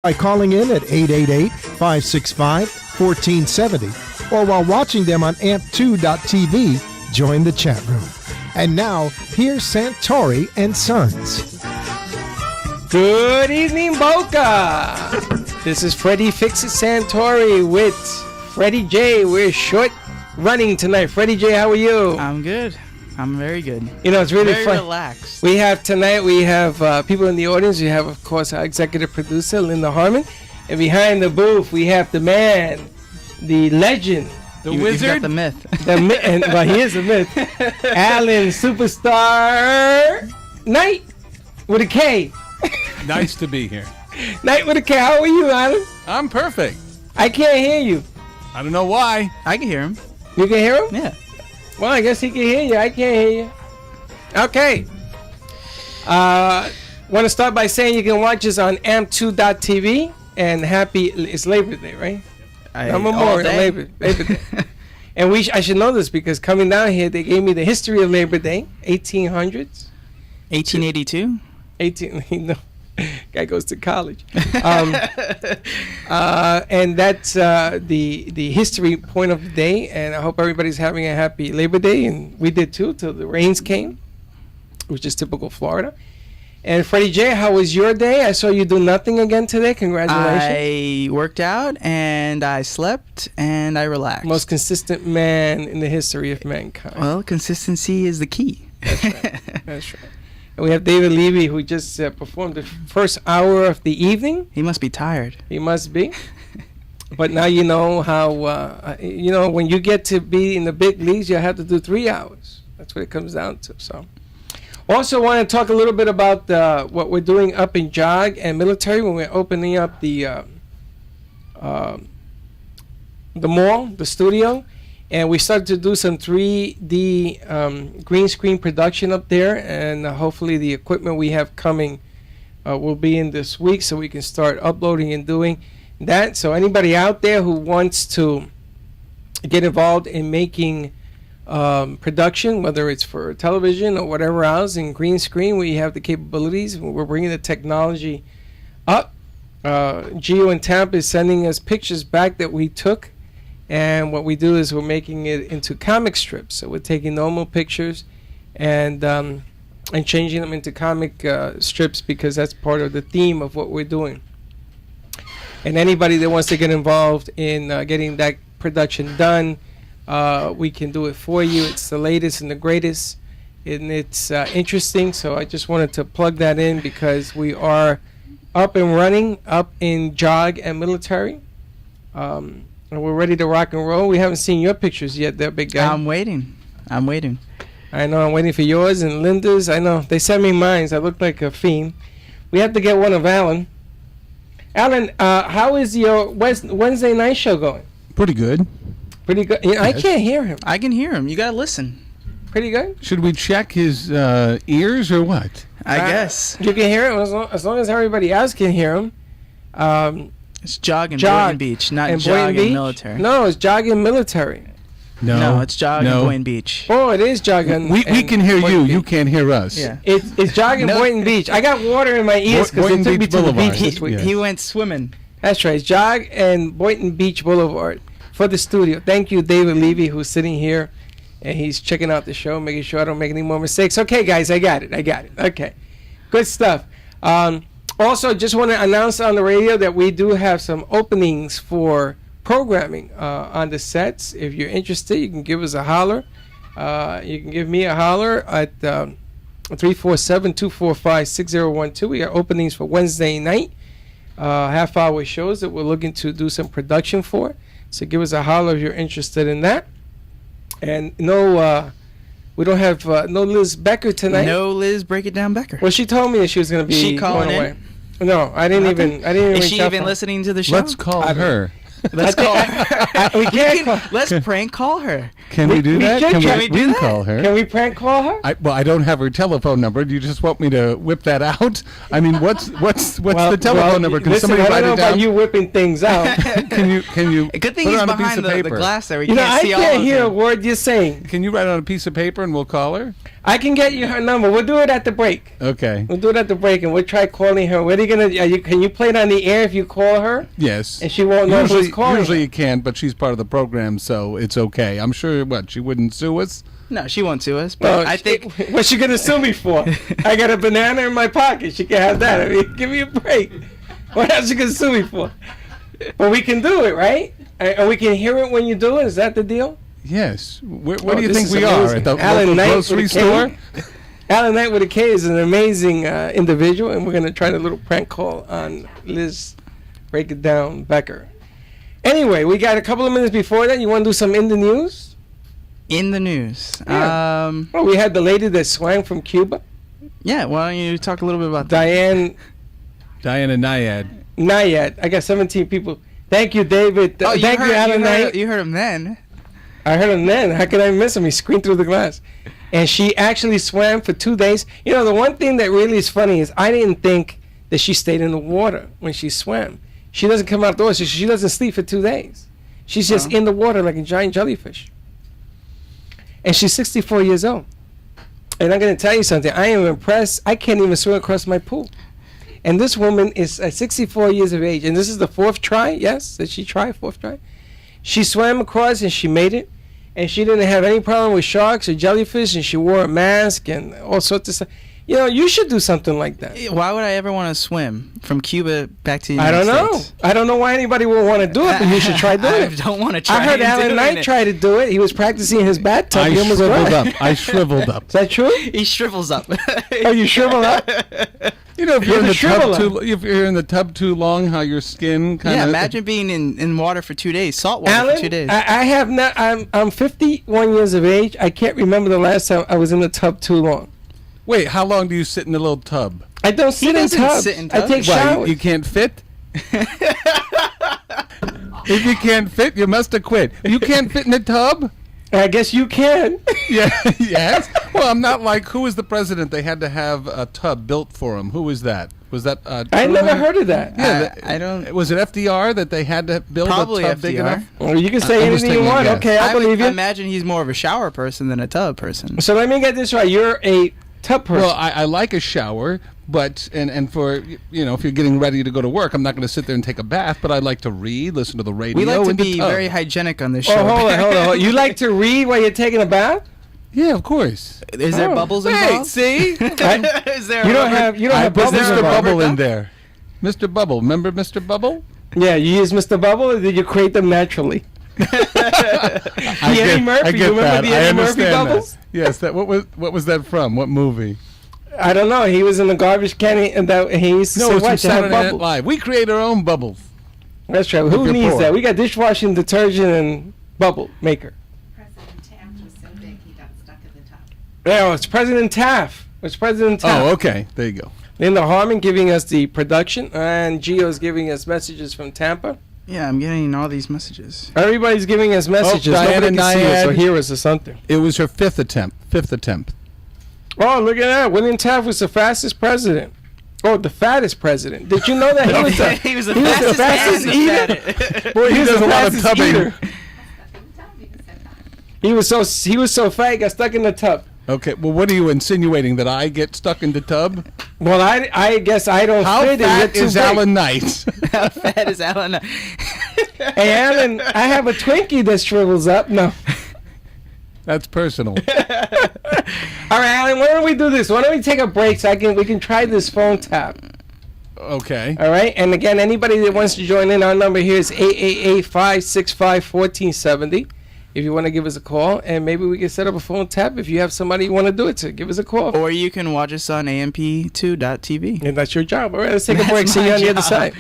by calling in at 888-565-1470 or while watching them on amp2.tv, join the chat room. And now, here's Santory and Sons. Good evening, Boca. This is Freddie Fix It Santory with Freddie J. We're short running tonight. Freddie J, how are you? I'm good. I'm very good. You know, it's really very fun. Relaxed. We have people in the audience. We have, of course, our executive producer, Linda Harmon. And behind the booth, we have the man, the legend, the wizard, got the myth. Well, he is a myth. Alan Superstar Knight with a K. Nice to be here. Knight with a K. How are you, Alan? I'm perfect. I can't hear you. I don't know why. I can hear him. You can hear him? Yeah. Well, I guess he can hear you. I can't hear you. Okay. Want to start by saying you can watch us on amp2.tv and it's Labor Day, right? Memorial, Labor Day. And I should know this because coming down here, they gave me the history of Labor Day, 1800s. 1882? No. Guy goes to college. And that's the history point of the day. And I hope everybody's having a happy Labor Day. And we did too, till the rains came, which is typical Florida. And Freddie J, how was your day? I saw you do nothing again today. Congratulations. I worked out and I slept and I relaxed. Most consistent man in the history of mankind. Well, consistency is the key. That's right. That's right. And we have David Levy, who just performed the first hour of the evening. He must be tired. He must be. But now you know how, when you get to be in the big leagues, you have to do 3 hours. That's what it comes down to. So, also want to talk a little bit about what we're doing up in JOG and military when we're opening up the mall, the studio. And we started to do some 3D green screen production up there. And hopefully the equipment we have coming will be in this week so we can start uploading and doing that. So anybody out there who wants to get involved in making production, whether it's for television or whatever else, in green screen, we have the capabilities. We're bringing the technology up. Geo in Tampa is sending us pictures back that we took. And what we do is we're making it into comic strips. So we're taking normal pictures and changing them into comic strips because that's part of the theme of what we're doing. And anybody that wants to get involved in getting that production done, we can do it for you. It's the latest and the greatest, and it's interesting. So I just wanted to plug that in because we are up and running, up in JOG and military. And we're ready to rock and roll. We haven't seen your pictures yet, there, big guy. I'm waiting. I know. I'm waiting for yours and Linda's. I know. They sent me mine. I look like a fiend. We have to get one of Alan. Alan, how is your Wednesday night show going? Pretty good. Pretty good. You know, yes. I can't hear him. I can hear him. You got to listen. Pretty good? Should we check his ears or what? I guess. You can hear him as long as everybody else can hear him. It's JOG and Boynton Beach, not JOG and military. No, it's JOG and military. No, it's JOG and Boynton Beach. Oh, it is JOG and we can hear you. You can't hear us. Yeah. It's JOG and Boynton Beach. I got water in my ears because they took me to the beach this week. He went swimming. That's right. It's JOG and Boynton Beach Boulevard for the studio. Thank you, David Levy, who's sitting here, and he's checking out the show, making sure I don't make any more mistakes. Okay, guys, I got it. Okay. Good stuff. Also, just want to announce on the radio that we do have some openings for programming on the sets. If you're interested, you can give us a holler. You can give me a holler at 347-245-6012. We got openings for Wednesday night, half-hour shows that we're looking to do some production for. So give us a holler if you're interested in that. And we don't have no Liz Becker tonight. No Liz Break It Down Becker. Well, she told me that she was going to be going away. No, I didn't even. Is she even listening to the show? Let's call her. Let's call her. Let's prank call her. Can we do that? Can we do that? Call her. Can we prank call her? I don't have her telephone number. Do you just want me to whip that out? I mean, what's the telephone number? Can somebody write it down? I don't know about you whipping things out. Can you? Good thing he's behind the glass there. I can't hear a word you're saying. Can you write on a piece of paper and we'll call her? I can get you her number. We'll do it at the break. Okay. We'll do it at the break, and we'll try calling her. What are you gonna? Can you play it on the air if you call her? Yes. And she won't know who's calling. Usually her. you can't, but she's part of the program, so it's okay. I'm sure. She wouldn't sue us. No, she won't sue us. But I think. What's she gonna sue me for? I got a banana in my pocket. She can have that. I mean, give me a break. What else she gonna sue me for? But we can do it, right? And we can hear it when you do it. Is that the deal? Yes. Where do you think is we amazing. are? At the Alan local Knight grocery with a K. store? Alan Knight with a K is an amazing individual, and we're going to try a little prank call on Liz Break It Down Becker. Anyway, we got a couple of minutes before that. You want to do some in the news? In the news. Yeah. Well, we had the lady that swam from Cuba. Yeah, why don't you talk a little bit about that? Diana Nyad. Nyad. I got 17 people. Thank you, David. Thank you, Alan Knight. You heard him then. I heard him then. How could I miss him? He screamed through the glass. And she actually swam for 2 days. You know, the one thing that really is funny is I didn't think that she stayed in the water when she swam. She doesn't come outdoors. She doesn't sleep for 2 days. She's just in the water like a giant jellyfish. And she's 64 years old. And I'm going to tell you something. I am impressed. I can't even swim across my pool. And this woman is 64 years of age. And this is the fourth try. Yes, did she try? Fourth try? She swam across and she made it. And she didn't have any problem with sharks or jellyfish. And she wore a mask and all sorts of stuff. You know, you should do something like that. Why would I ever want to swim from Cuba back to the United States? I don't know why anybody would want to do it, but you should try doing it. I don't want to try. I heard Alan Knight try to do it. He was practicing in his bathtub. I shriveled up. Is that true? He shrivels up. Oh, you shrivel up? You know, if you're in the tub too long, how your skin kind of... Yeah, imagine being in water for 2 days, salt water Alan, for 2 days. I have not. I'm 51 years of age. I can't remember the last time I was in the tub too long. Wait, how long do you sit in the little tub? I don't sit in tubs. I take showers. You can't fit? If you can't fit, you must have quit. You can't fit in a tub? I guess you can. Yeah. Yes. Well, I'm not like, who was the president? They had to have a tub built for him. Who was that? Was that? I never heard of that. Yeah, I don't. Was it FDR that they had to build Probably a tub FDR. big enough? Well, you can say anything you want. Okay, I believe you. I imagine he's more of a shower person than a tub person. So let me get this right. You're a tub person. Well, I like a shower, but and for if you're getting ready to go to work, I'm not going to sit there and take a bath. But I like to read, listen to the radio. We like to in the be tub. very hygienic on this show. Oh, hold on. You like to read while you're taking a bath? Yeah, of course. Is there bubbles involved? Wait, see? Is there? You don't have I put bubbles Mr. involved. Bubble in there. Mr. Bubble. Remember Mr. Bubble? Yeah, you use Mr. Bubble, or did you create them naturally? Eddie Murphy. You remember the Eddie Murphy bubbles? That. Yes. What was that from? What movie? I don't know. He was in the garbage can, and he used to say, it's from "What? To have Saturday Night bubbles." Live. We create our own bubbles. That's right. Who needs that? We got dishwashing detergent and bubble maker. President Taft was so big he got stuck in the tub. Yeah, it's President Taft. It's President Taft. Oh, okay. There you go. Linda Harmon giving us the production, and Gio's giving us messages from Tampa. Yeah, I'm getting all these messages. Everybody's giving us messages. Diana Nobody can see us Nyad. or hear us or something. It was her fifth attempt. Oh, look at that. William Taft was the fastest president. Oh, the fattest president. Did you know that he was the, he was the he was the fastest fastest and the eater? fattest. Boy, he was does the a lot of fastest tubbing. eater. Stuck in the tub. He was so fat, he got stuck in the tub. Okay. Well, what are you insinuating, that I get stuck in the tub? Well, I guess I don't How fit. fat is Alan Knight? How fat is Alan? Hey, Alan, I have a Twinkie that shrivels up. No. That's personal. All right, Alan, why don't we do this? Why don't we take a break so we can try this phone tap? Okay. All right, and again, anybody that wants to join in, our number here is 888-565-1470. If you want to give us a call, and maybe we can set up a phone tap if you have somebody you want to do it to. Give us a call. Or you can watch us on amp2.tv. And that's your job. All right, let's take a That's break. See my you on the other job. side.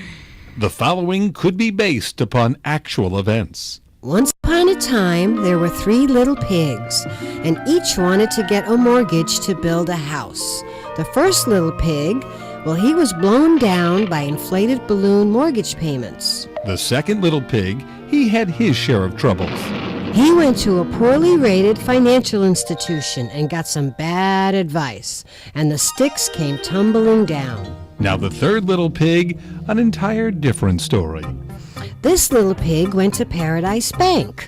The following could be based upon actual events. Once upon a time, there were 3 little pigs, and each wanted to get a mortgage to build a house. The first little pig, well, he was blown down by inflated balloon mortgage payments. The second little pig, he had his share of troubles. He went to a poorly rated financial institution and got some bad advice, and the sticks came tumbling down. Now the third little pig, an entire different story. This little pig went to Paradise Bank.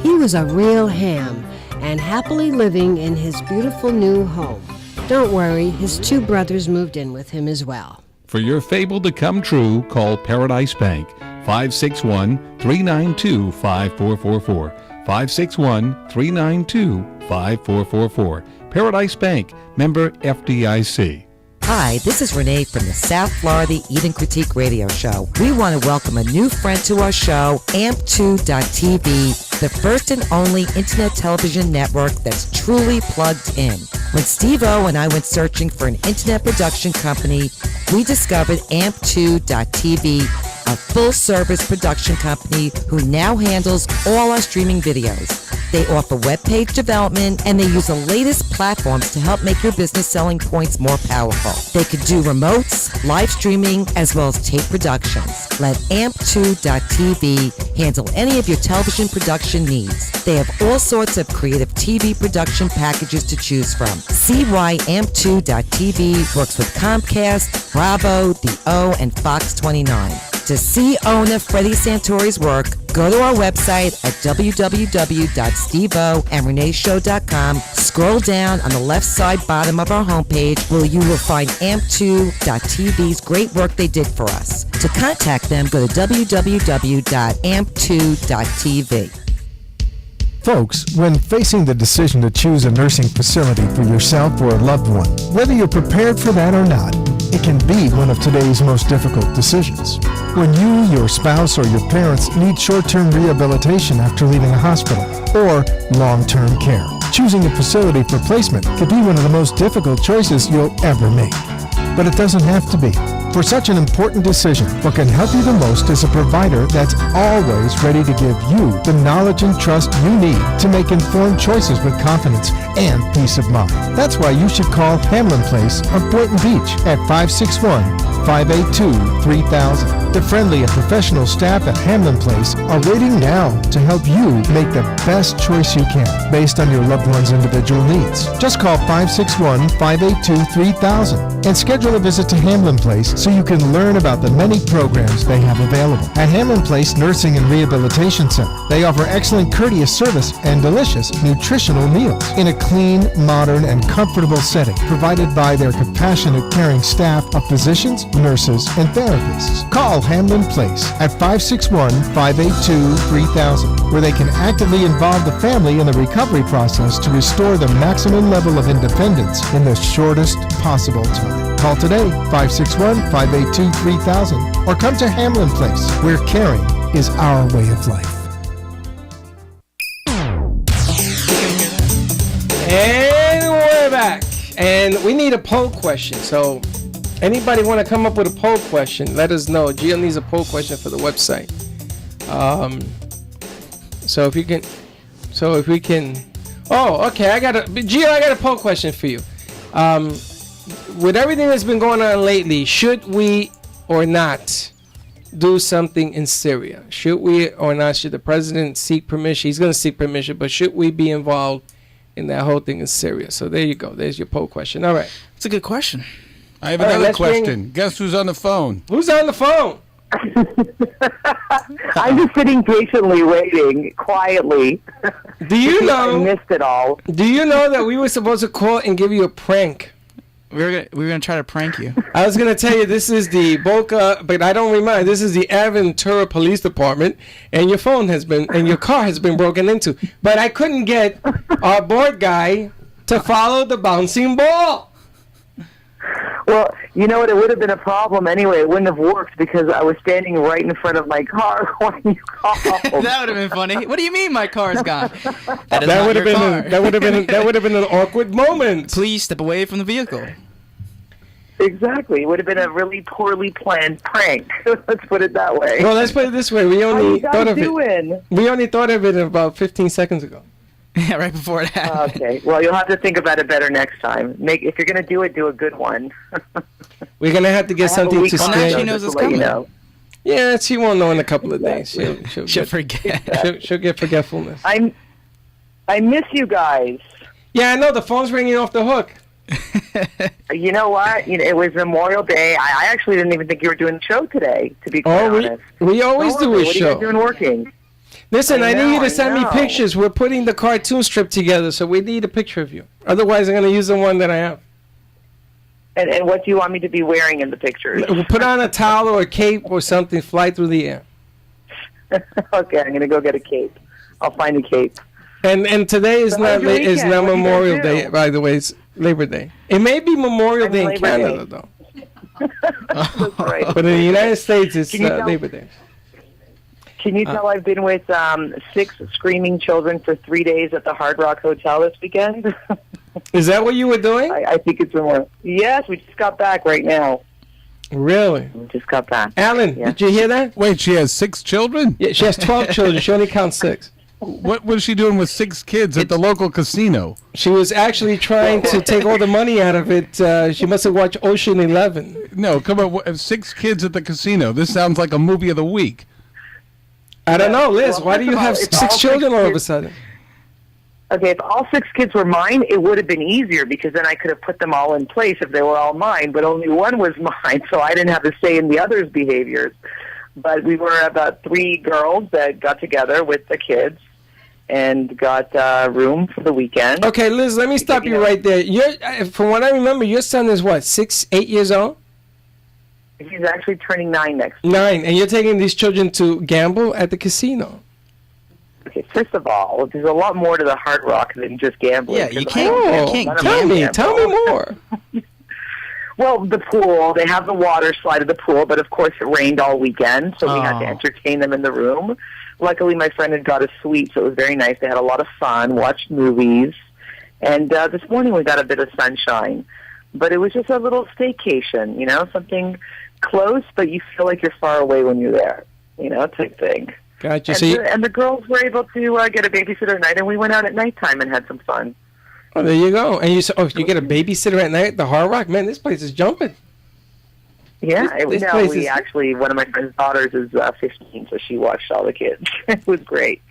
He was a real ham, and happily living in his beautiful new home. Don't worry, his 2 brothers moved in with him as well. For your fable to come true, call Paradise Bank 561-392-5444. 561-392-5444. Paradise Bank, member FDIC. Hi, this is Renee from the South Florida Eat and Critique Radio Show. We want to welcome a new friend to our show, AMP2.TV, the first and only internet television network that's truly plugged in. When Steve-O and I went searching for an internet production company, we discovered AMP2.TV, a full-service production company who now handles all our streaming videos. They offer web page development, and they use the latest platforms to help make your business selling points more powerful. They could do remotes, live streaming, as well as tape productions. Let AMP2.TV handle any of your television production needs. They have all sorts of creative TV production packages to choose from. See why AMP2.TV works with Comcast, Bravo, The O, and Fox 29. To see owner Freddie Santory's work, go to our website at www.steveoandreneeshow.com. Scroll down on the left side bottom of our homepage where you will find AMP2.TV's great work they did for us. To contact them, go to www.amp2.tv. Folks, when facing the decision to choose a nursing facility for yourself or a loved one, whether you're prepared for that or not, it can be one of today's most difficult decisions. When you, your spouse, or your parents need short-term rehabilitation after leaving a hospital or long-term care, choosing a facility for placement could be one of the most difficult choices you'll ever make. But it doesn't have to be. For such an important decision, what can help you the most is a provider that's always ready to give you the knowledge and trust you need to make informed choices with confidence and peace of mind. That's why you should call Hamlin Place on Boynton Beach at 561-582-3000. The friendly and professional staff at Hamlin Place are waiting now to help you make the best choice you can based on your loved one's individual needs. Just call 561-582-3000 and schedule a visit to Hamlin Place so you can learn about the many programs they have available. At Hamlin Place Nursing and Rehabilitation Center, they offer excellent courteous service and delicious nutritional meals in a clean, modern, and comfortable setting provided by their compassionate, caring staff of physicians, nurses, and therapists. Call Hamlin Place at 561-582-3000, where they can actively involve the family in the recovery process to restore the maximum level of independence in the shortest possible time. Call today, 561-582-3000, or come to Hamlin Place, where caring is our way of life. And we're back. And we need a poll question. So anybody want to come up with a poll question, let us know. Gio needs a poll question for the website. So if we can. Oh, okay. I got a poll question for you. With everything that's been going on lately, should we or not do something in Syria? Should we or not? Should the president seek permission? He's going to seek permission, but should we be involved in that whole thing in Syria? So there you go. There's your poll question. All right. It's a good question. I have another question. Guess who's on the phone? Who's on the phone? I'm just sitting patiently waiting, quietly. Do you know? I missed it all. Do you know that we were supposed to call and give you a prank? We were gonna try to prank you. I was gonna tell you this is the Boca, but I don't remind. This is the Aventura Police Department, and your phone has been and your car has been broken into. But I couldn't get our board guy to follow the bouncing ball. Well, you know what? It would have been a problem anyway. It wouldn't have worked because I was standing right in front of my car when you called. That would have been funny. What do you mean my car's gone? That would have been an awkward moment. Please step away from the vehicle. Exactly. It would have been a really poorly planned prank. Let's put it that way. Well, let's put it this way. We only thought of it. We only thought of it about 15 seconds ago. Yeah, right before it happened. Okay. Well, you'll have to think about it better next time. If you're going to do it, do a good one. We're going to have to get something to Well, now she knows it's coming. Yeah, she won't know in a couple of days. She'll forget. She'll get forgetfulness. I miss you guys. Yeah, I know. The phone's ringing off the hook. You know what? It was Memorial Day. I actually didn't even think you were doing a show today, to be quite honest. We always do a show. What are you guys doing working? Listen, I need you to send me know. pictures. We're putting the cartoon strip together, so we need a picture of you. Otherwise, I'm going to use the one that I have. And what do you want me to be wearing in the pictures? We'll put on a towel or a cape or something, fly through the air. Okay, I'm going to go get a cape. I'll find a cape. And today is So not how's your is weekend? not What do you guys Memorial do? Day, by the way. It's Labor Day. It may be Memorial I'm Day in Labor Canada, Day. though. That's right. But in the United States, it's Can you tell- Labor Day. Can you tell I've been with 6 screaming children for 3 days at the Hard Rock Hotel this weekend? Is that what you were doing? I think it's more. Yes, we just got back right now. Really? We just got back. Alan, Yeah. did you hear that? Wait, she has 6 children? Yeah, she has 12 children. She only counts 6. What was she doing with 6 kids at the local casino? She was actually trying to take all the money out of it. She must have watched Ocean 11. No, come on, 6 kids at the casino. This sounds like a movie of the week. I don't know, Liz. Well, Why do first you of all, have it's 6 all children all of a kids. sudden? Okay, if all 6 kids were mine, it would have been easier because then I could have put them all in place if they were all mine, but only one was mine, so I didn't have to say in the others' behaviors. But we were about 3 girls that got together with the kids and got room for the weekend. Okay, Liz, let me stop you right there. From what I remember, your son is what, 6, 8 years old? He's actually turning 9 next. 9, and you're taking these children to gamble at the casino. Okay, first of all, there's a lot more to the Hard Rock than just gambling. Yeah, you 'cause can't- I don't you can't gamble. Tell None of me, them tell me gamble. more. Well, the pool, they have the water slide of the pool, but of course it rained all weekend, so we had to Oh. entertain them in the room. Luckily, my friend had got a suite, so it was very nice. They had a lot of fun, watched movies, and this morning we got a bit of sunshine. But it was just a little staycation, something close, but you feel like you're far away when you're there, type thing. Gotcha. And, So you, and the girls were able to get a babysitter at night, and we went out at nighttime and had some fun. oh, there you go. And you you get a babysitter at night at the Hard Rock? Man, this place is jumping. Yeah, This place is- one of my friend's daughters is 15, so she watched all the kids. It was great.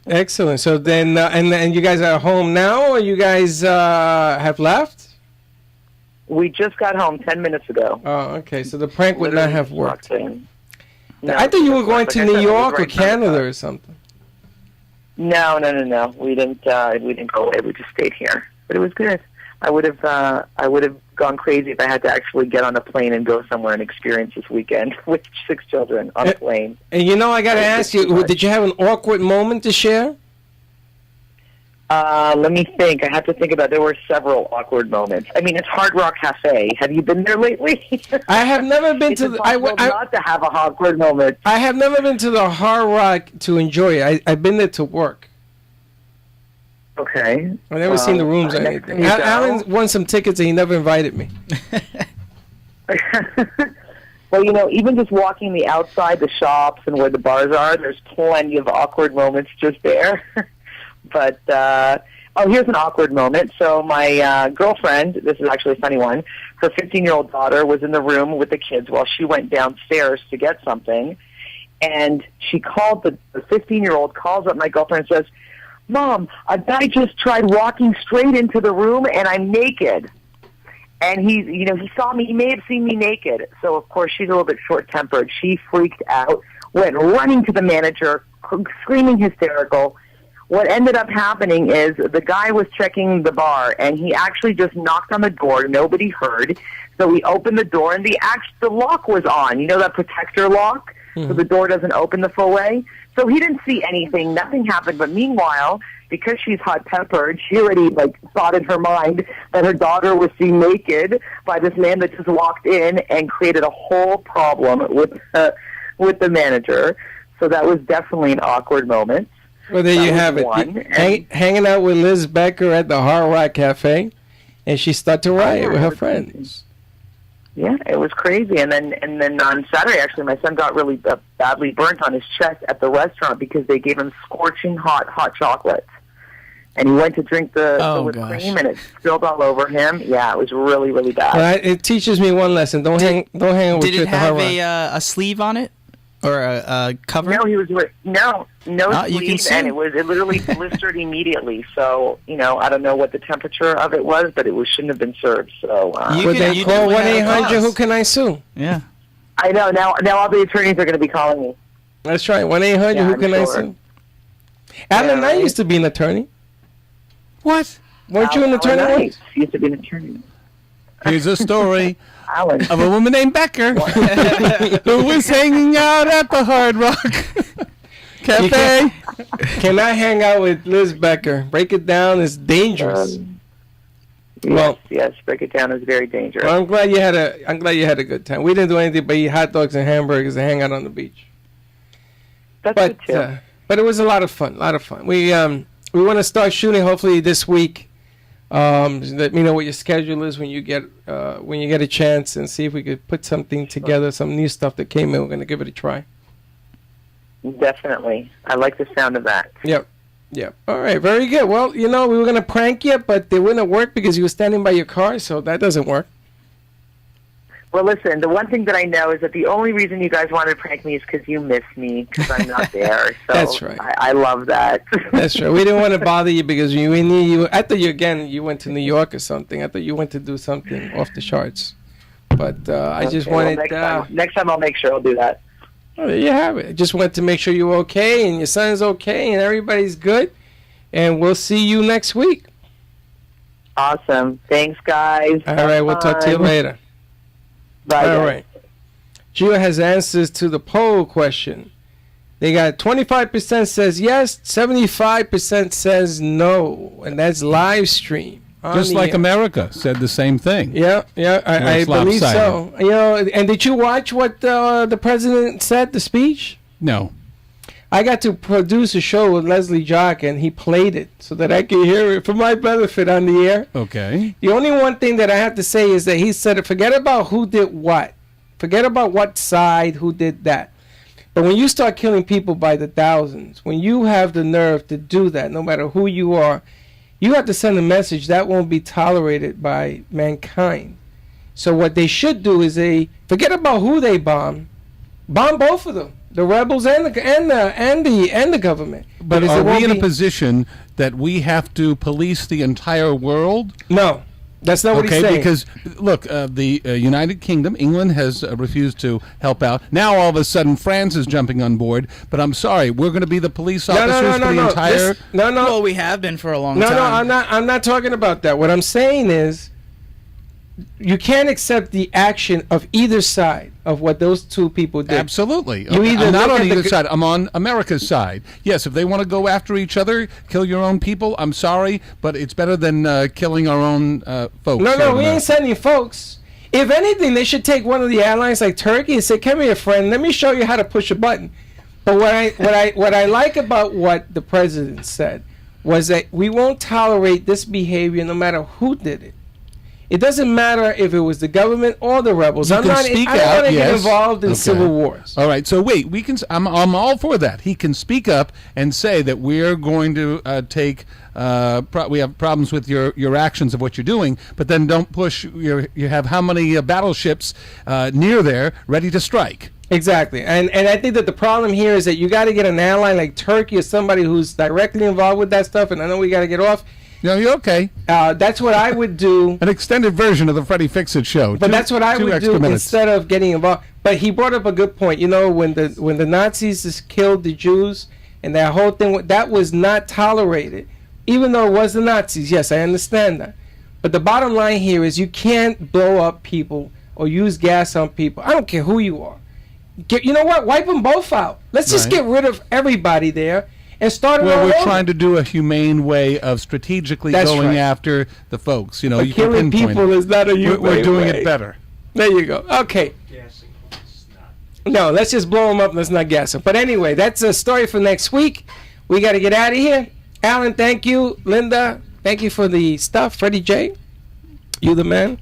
Excellent. So then, and you guys are home now, or you guys have left? We just got home 10 minutes ago. Oh, okay. So the prank would not have worked. Walked in. No, I thought you were of going course, to like I New said, it was York or right by the Canada top. or something. No. We didn't go away. We just stayed here. But it was good. I would have gone crazy if I had to actually get on a plane and go somewhere and experience this weekend with 6 children on a plane. And I got to That was ask too you, much. did you have an awkward moment to share? Let me think. I have to think about it. There were several awkward moments. I mean, it's Hard Rock Cafe. Have you been there lately? I have never been It's to the. impossible not to have a awkward moment. I have never been to the Hard Rock to enjoy it. I've been there to work. Okay. I've never seen the rooms or next anything. time you go- Alan won some tickets and he never invited me. Well, even just walking the outside, the shops and where the bars are, there's plenty of awkward moments just there. But, here's an awkward moment. So my girlfriend, this is actually a funny one, her 15-year-old daughter was in the room with the kids while she went downstairs to get something. And she called, the 15-year-old calls up my girlfriend and says, "Mom, a guy just tried walking straight into the room and I'm naked." And he saw me. He may have seen me naked. So, of course, she's a little bit short-tempered. She freaked out, went running to the manager, screaming hysterical. What ended up happening is the guy was checking the bar, and he actually just knocked on the door. Nobody heard. So we opened the door, and the lock was on. You know that protector lock? So the door doesn't open the full way. So he didn't see anything. Nothing happened. But meanwhile, because she's hot-tempered, she already thought in her mind that her daughter was seen naked by this man that just walked in and created a whole problem with the manager. So that was definitely an awkward moment. Well, there That you was have it. one. Hanging out with Liz Becker at the Hard Rock Cafe, and she started to riot with her friends. Yeah, it was crazy. And then on Saturday, actually, my son got really badly burnt on his chest at the restaurant because they gave him scorching hot chocolate. And he went to drink the whipped cream, and it spilled all over him. Yeah, it was really, really bad. Well, it teaches me one lesson: don't hang out with Did you it at the Hard have Rock. a sleeve on it or a cover? No, he was no you can sleeve, and it literally blistered immediately. So I don't know what the temperature of it was, but it shouldn't have been served. So Would they call 1-800? Who can I sue? Yeah, I know now all the attorneys are going to be calling me. That's right, 1-800. Yeah, Who I'm can I sure. sue? Alan, I right. used to be an attorney. What? Weren't you an attorney? Alan once? Knight used to be an attorney. Here's a story Alan. of a woman named Becker who was hanging out at the Hard Rock Cafe. Cannot hang out with Liz Becker. Break it down. It's dangerous. Yes, break it down is very dangerous. Well, I'm glad you had a good time. We didn't do anything but eat hot dogs and hamburgers and hang out on the beach. That's But good too. but it was a lot of fun. We want to start shooting hopefully this week. Let me know what your schedule is when you get a chance, and see if we could put something together, some new stuff that came in. We're gonna give it a try. Definitely. I like the sound of that. Yep. All right. Very good. Well, we were gonna prank you, but it wouldn't work because you were standing by your car, so that doesn't work. Well, listen, the one thing that I know is that the only reason you guys wanted to prank me is because you miss me, because I'm not there. So That's right. I love that. That's right. We didn't want to bother you because I thought you went to New York or something. I thought you went to do something off the charts. But I just wanted... next time I'll make sure I'll do that. Oh, there you have it. I just wanted to make sure you're okay and your son's okay and everybody's good. And we'll see you next week. Awesome. Thanks, guys. All right. We'll talk to you later. Bye. All guys. right. Gio has answers to the poll question. They got 25% says yes, 75% says no. And that's live stream. Just like America said the same thing. Yeah, I it's believe so. lopsided. And did you watch what the president said, the speech? No. I got to produce a show with Leslie Jock, and he played it so that I could hear it for my benefit on the air. Okay. The only one thing that I have to say is that he said, forget about who did what. Forget about what side, who did that. But when you start killing people by the thousands, when you have the nerve to do that, no matter who you are, you have to send a message that won't be tolerated by mankind. So what they should do is forget about who they bomb both of them, the rebels and the government. But Because are it won't we in a be- position that we have to police the entire world? No, that's not what he's Okay, saying. because look, the United Kingdom, England has refused to help out. Now all of a sudden, France is jumping on board. But I'm sorry, we're going to be the police officers for the entire. Well, we have been for a long time. I'm not talking about that. What I'm saying is, you can't accept the action of either side of what those two people did. Absolutely. You either I'm not look on at either side. I'm on America's side. Yes, if they want to go after each other, kill your own people, I'm sorry, but it's better than killing our own folks. No, we ain't sending folks. If anything, they should take one of the airlines like Turkey and say, "Come here, friend. Let me show you how to push a button." But what I like about what the president said was that we won't tolerate this behavior no matter who did it. It doesn't matter if it was the government or the rebels. I don't want to get involved in civil wars. All right, so wait, we can. I'm all for that. He can speak up and say that we're going to take. We have problems with your actions of what you're doing, but then don't push. You have how many battleships near there ready to strike? Exactly, and I think that the problem here is that you got to get an airline like Turkey or somebody who's directly involved with that stuff. And I know we got to get off. No, you're okay. That's what I would do. An extended version of the Freddie Fix-It show. But that's what I would do instead of getting involved. But he brought up a good point. You know, when the Nazis just killed the Jews and that whole thing, that was not tolerated. Even though it was the Nazis. Yes, I understand that. But the bottom line here is you can't blow up people or use gas on people. I don't care who you are. You know what? Wipe them both out. Let's just get rid of everybody there. And started well, we're trying to do a humane way of strategically going after the folks. You know, but you can killing pinpoint people is not a humane We're doing way. it better. There you go. Okay. No, let's just blow them up. Let's not gas them. But anyway, that's a story for next week. We got to get out of here. Alan, thank you. Linda, thank you for the stuff. Freddie J, you the man.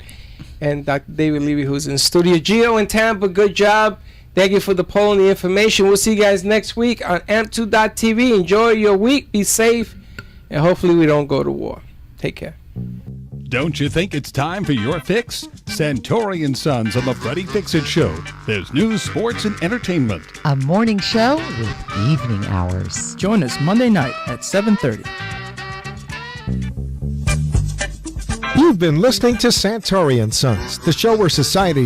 And Dr. David Levy, who's in studio. Gio in Tampa, good job. Thank you for the poll and the information. We'll see you guys next week on amp2.tv. Enjoy your week. Be safe. And hopefully we don't go to war. Take care. Don't you think it's time for your fix? Santory and Sons on the Freddie Fix-It Show. There's news, sports, and entertainment. A morning show with evening hours. Join us Monday night at 7:30. You've been listening to Santory and Sons, the show where society